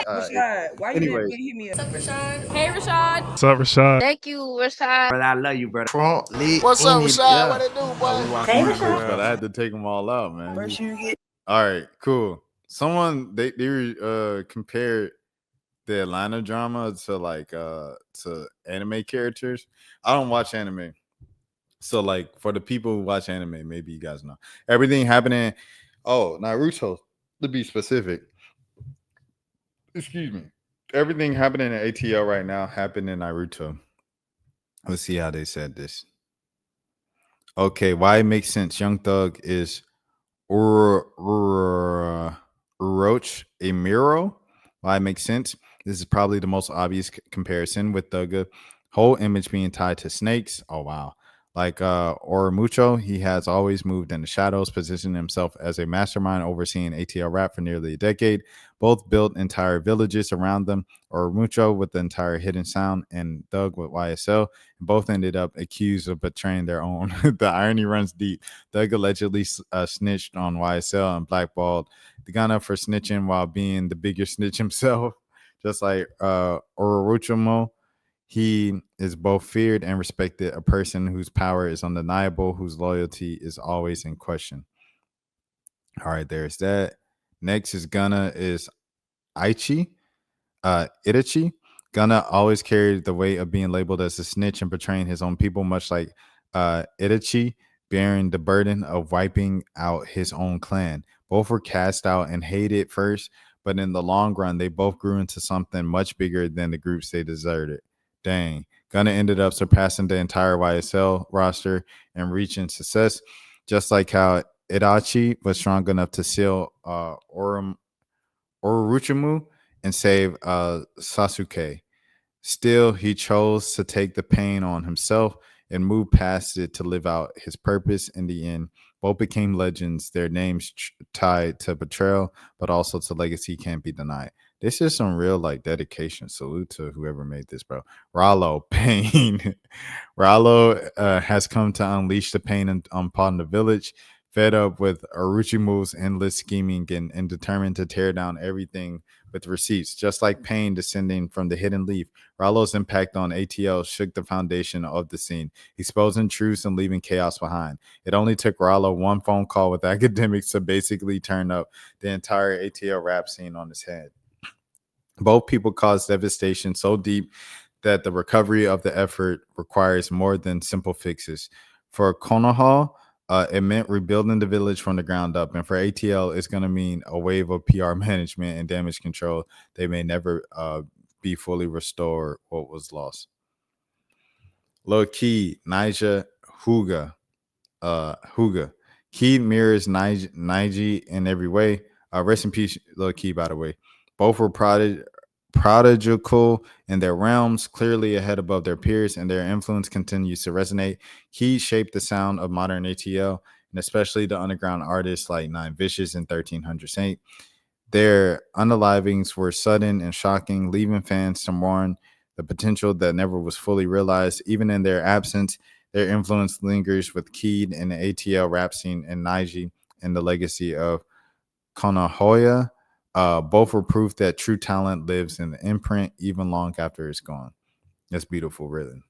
Rashad, why you didn't Anyways, hit me up? Hey, Rashad. What's up, Rashad? Thank you, Rashad. brother, I love you, brother. What's up, Rashad? What it do, boy? Hey, But Rashad. I had to take them all out, man. First you get. All right, cool. Someone they compared the Atlanta drama to to anime characters. I don't watch anime. So like for the people who watch anime, maybe you guys know. Everything happening. Oh, Naruto, to be specific. Excuse me. Everything happening in ATL right now happened in Naruto. Let's see how they said this. Okay, why it makes sense. Young Thug is Orochi Amuro. Why it makes sense. This is probably the most obvious comparison with the whole image being tied to snakes. Oh wow. Like Oromucho, he has always moved in the shadows, positioning himself as a mastermind overseeing ATL rap for nearly a decade. Both built entire villages around them, Oromucho with the entire hidden sound and Thug with YSL. Both ended up accused of betraying their own. The irony runs deep. Thug allegedly snitched on YSL and blackballed the Gunna for snitching while being the bigger snitch himself. Just like Orochimaru, he is both feared and respected, a person whose power is undeniable, whose loyalty is always in question. All right, there's that. Next is Gunna is Itachi. Gunna always carried the weight of being labeled as a snitch and betraying his own people, much like Itachi bearing the burden of wiping out his own clan. Both were cast out and hated first, but in the long run, they both grew into something much bigger than the groups they deserted. Dang. Gunna ended up surpassing the entire YSL roster and reaching success, just like how Itachi was strong enough to seal Orochimaru and save Sasuke. Still, he chose to take the pain on himself and move past it to live out his purpose in the end. Both became legends, their names tied to betrayal, but also to legacy can't be denied. This is some real like dedication. Salute to whoever made this, bro. Rollo, pain. Rollo has come to unleash the pain upon the village, fed up with Orochimaru's endless scheming and determined to tear down everything with receipts. Just like pain descending from the hidden leaf, Rollo's impact on ATL shook the foundation of the scene, exposing truths and leaving chaos behind. It only took Rollo one phone call with academics to basically turn up the entire ATL rap scene on his head. Both people caused devastation so deep that the recovery of the effort requires more than simple fixes. For Konoha, it meant rebuilding the village from the ground up. And for ATL, it's going to mean a wave of PR management and damage control. They may never be fully restored what was lost. Low key, Naija Huga. Key mirrors Naiji in every way. Rest in peace, Low key, by the way. Both were prodigal in their realms, clearly ahead above their peers, and their influence continues to resonate. Key shaped the sound of modern ATL, and especially the underground artists like Nine Vicious and 1300 Saint. Their unalivings were sudden and shocking, leaving fans to mourn the potential that never was fully realized. Even in their absence, their influence lingers with Keed and the ATL rap scene and Naiji and the legacy of Konoha. Both were proof that true talent lives in the imprint even long after it's gone. That's beautiful, really.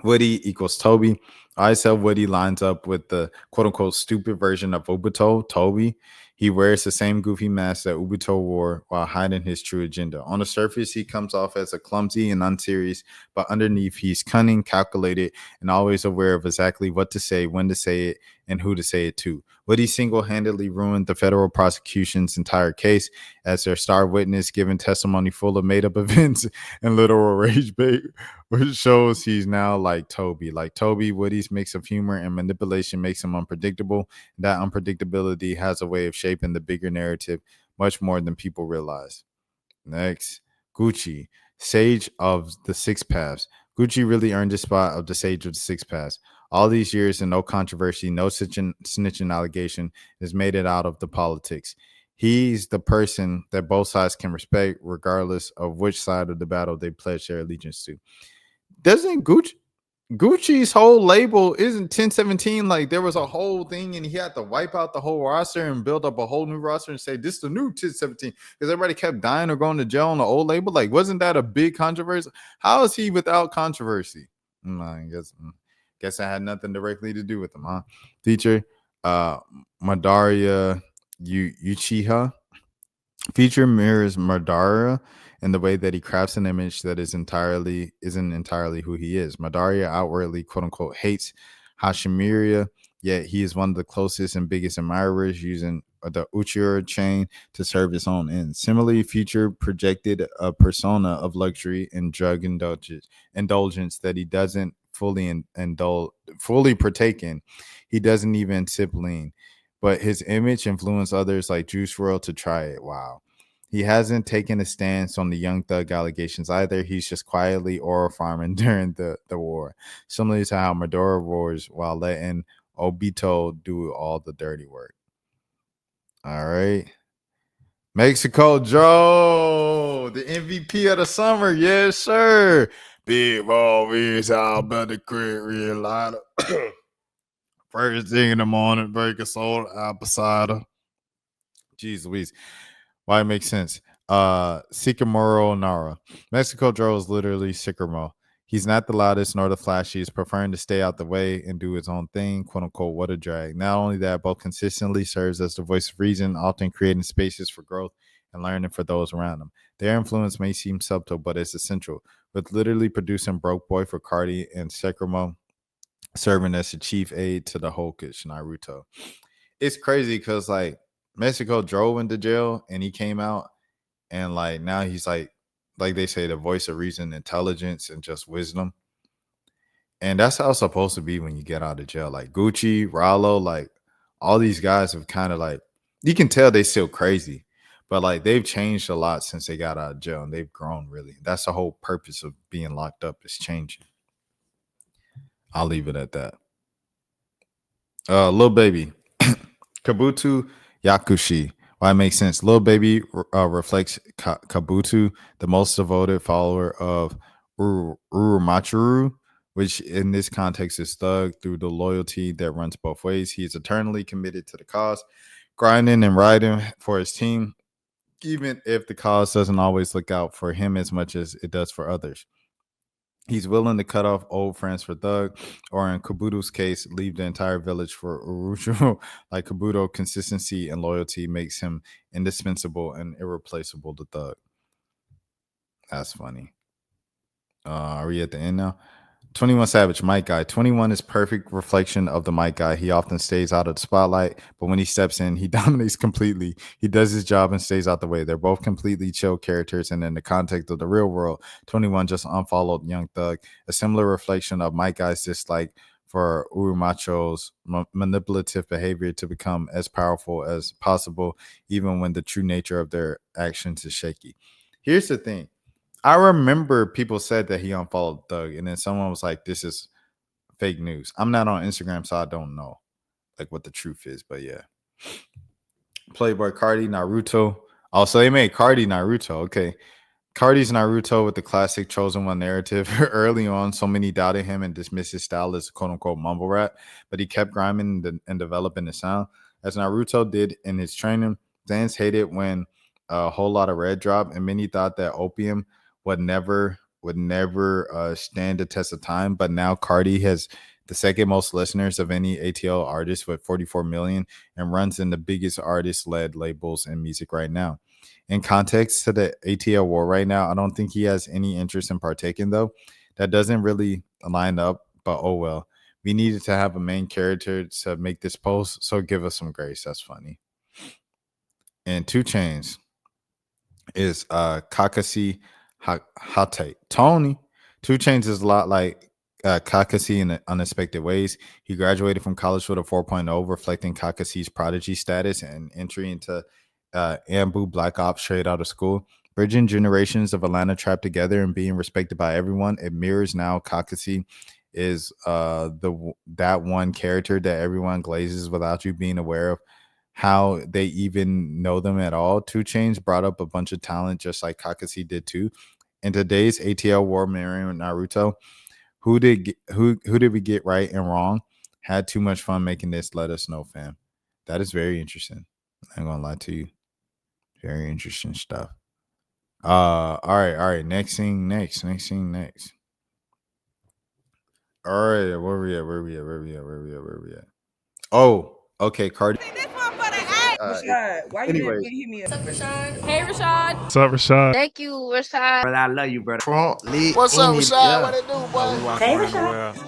Woody equals Toby. I said Woody lines up with the quote unquote stupid version of Obito, Toby. He wears the same goofy mask that Obito wore while hiding his true agenda. On the surface, he comes off as a clumsy and unserious, but underneath, he's cunning, calculated, and always aware of exactly what to say, when to say it, and who to say it to. Woody single-handedly ruined the federal prosecution's entire case as their star witness, giving testimony full of made-up events and literal rage bait, which shows he's now like Toby. Like Toby, Woody's mix of humor and manipulation makes him unpredictable. That unpredictability has a way of shaping the bigger narrative much more than people realize. Next, Gucci, Sage of the Six Paths. Gucci really earned the spot of the Sage of the Six Paths. All these years and no controversy, no snitching allegation has made it out of the politics. He's the person that both sides can respect, regardless of which side of the battle they pledge their allegiance to. Doesn't Gucci Gucci's whole label isn't 1017. Like there was a whole thing, and he had to wipe out the whole roster and build up a whole new roster and say this is the new 1017 because everybody kept dying or going to jail on the old label. Like, wasn't that a big controversy? How is he without controversy? I guess I had nothing directly to do with him, huh? Teacher, uh, Madaria Uchiha feature mirrors Madara in the way that he crafts an image that isn't entirely who he is. Madara outwardly quote unquote hates Hashimura, yet he is one of the closest and biggest admirers, using the Uchiura chain to serve his own ends. Similarly, Future projected a persona of luxury and drug indulgence that he doesn't fully partake in. He doesn't even sip lean, but his image influenced others like Juice WRLD to try it. Wow. He hasn't taken a stance on the Young Thug allegations either. He's just quietly oral farming during the war, similar to how Maduro roars while letting Obito do all the dirty work. All right. Mexico Joe, the MVP of the summer. Yes, sir. Big always out by the crib, real lighter. First thing in the morning, break a soul, apple cider. Jeez Louise. Why it makes sense. Sycamoro Nara. Mexico Joe is literally Sycamore. He's not the loudest nor the flashiest, preferring to stay out the way and do his own thing, quote unquote, what a drag. Not only that, both consistently serves as the voice of reason, often creating spaces for growth and learning for those around him. Their influence may seem subtle, but it's essential, with literally producing Broke Boy for Cardi and Sycamore serving as the chief aide to the Hulkish Naruto. It's crazy because like Mexico drove into jail and he came out and like now he's like they say the voice of reason, intelligence, and just wisdom. And that's how it's supposed to be when you get out of jail. Like Gucci, Rallo, like all these guys have kind of like you can tell they still crazy, but like they've changed a lot since they got out of jail and they've grown really. That's the whole purpose of being locked up is changing. I'll leave it at that. Lil Baby, Kabuto Yakushi. Why it makes sense. Lil Baby reflects Kabuto, the most devoted follower of Urumachuru, which in this context is thug, through the loyalty that runs both ways. He is eternally committed to the cause, grinding and riding for his team, even if the cause doesn't always look out for him as much as it does for others. He's willing to cut off old friends for Thug, or in Kabuto's case, leave the entire village for Uruchu. Like Kabuto, consistency and loyalty makes him indispensable and irreplaceable to Thug. That's funny. Are we at the end now? 21 Savage, Mike Guy. 21 is perfect reflection of the Mike Guy. He often stays out of the spotlight, but when he steps in, he dominates completely. He does his job and stays out the way. They're both completely chill characters, and in the context of the real world, 21 just unfollowed Young Thug. A similar reflection of Mike Guy's dislike for Urumacho's manipulative behavior to become as powerful as possible, even when the true nature of their actions is shaky. Here's the thing. I remember people said that he unfollowed Thug, and then someone was like, "This is fake news." I'm not on Instagram, so I don't know like what the truth is, but yeah. Playboy Cardi, Naruto. Also, they made Cardi Naruto. Okay, Cardi's Naruto with the classic chosen one narrative. Early on, so many doubted him and dismissed his style as quote unquote mumble rap, but he kept grinding and developing the sound. As Naruto did in his training, fans hated when a whole lot of red dropped, and many thought that opium would never stand the test of time. But now Cardi has the second most listeners of any ATL artist with 44 million and runs in the biggest artist led labels in music right now. In context to the ATL war right now, I don't think he has any interest in partaking, though. That doesn't really line up, but oh well. We needed to have a main character to make this post, so give us some grace. That's funny. And Two Chains is Kakashi Hate. Tony. Two Chains is a lot like Kakashi in unexpected ways. He graduated from college with a 4.0, reflecting Kakashi's prodigy status and entry into Ambu Black Ops straight out of school. Bridging generations of Atlanta trapped together and being respected by everyone, it mirrors now Kakashi is that one character that everyone glazes without you being aware of how they even know them at all. Two Chains brought up a bunch of talent just like Kakashi did too. In today's ATL war mirroring Naruto, Who did we get right and wrong? Had too much fun making this. Let us know, fam. That is very interesting. I ain't gonna lie to you. Very interesting stuff. All right. Next thing next. All right, where we at? Oh, okay, Cardi. Rashad, why you Anyway, didn't hit me up? What's up, Rashad? Hey, Rashad. What's up, Rashad? Thank you, Rashad. What's up, Rashad? What it do, boy? Hey, Rashad.